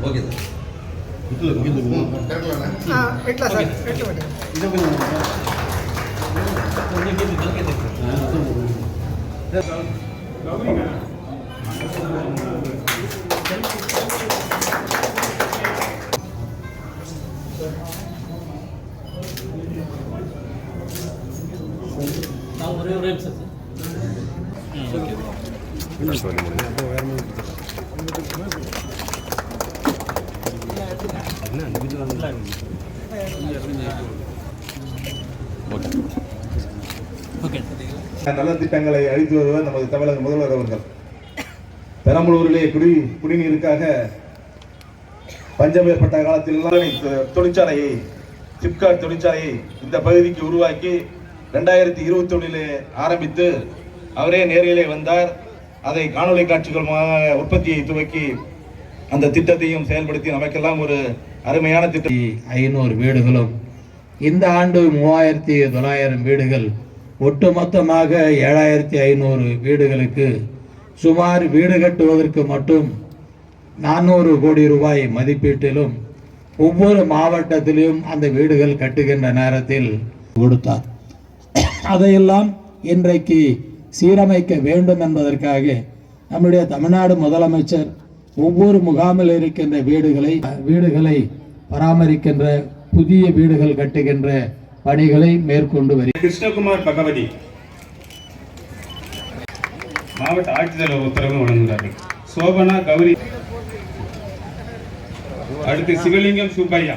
Okay நல்ல திட்டங்களை அளித்து வருவர் நமது தமிழக முதல்வர் அவர்கள். பெரம்பலூரிலே குடிநீருக்காக பஞ்சம் ஏற்பட்ட காலத்தில் தொழிற்சாலையை சிப்காட் தொழிற்சாலையை இந்த பகுதிக்கு உருவாக்கி 2021 ஆரம்பித்து அவரே நேரிலே வந்தார். அதை காணொலி காட்சிகள் உற்பத்தியை துவக்கி அந்த திட்டத்தையும் செயல்படுத்தி நமக்கெல்லாம் ஒரு அருமையான திட்டம். 500 வீடுகளும் இந்த ஆண்டு 3900 வீடுகள், ஒட்டுமொத்தமாக 7500 வீடுகளுக்கு சுமார் வீடு கட்டுவதற்கு மட்டும் 400 கோடி ரூபாய் மதிப்பீட்டிலும் ஒவ்வொரு மாவட்டத்திலும் அந்த வீடுகள் கட்டுகின்ற நேரத்தில் கொடுத்தார். அதையெல்லாம் இன்றைக்கு சீரமைக்க வேண்டும் என்பதற்காக நம்முடைய தமிழ்நாடு முதலமைச்சர் ஒவ்வொரு முகாமில் இருக்கின்ற வீடுகளை பராமரிக்கின்ற புதிய வீடுகள் கட்டுகின்ற பணிகளை மேற்கொண்டு வருகிறார். கிருஷ்ணகுமார் பகவதி மாவட்ட ஆட்சித்தலைவர் உத்தரவு வழங்குகிறார்கள். சோபனா கௌரி, அடுத்து சிவலிங்கம் சுப்பையா,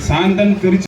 சாந்தன் திருச்சி.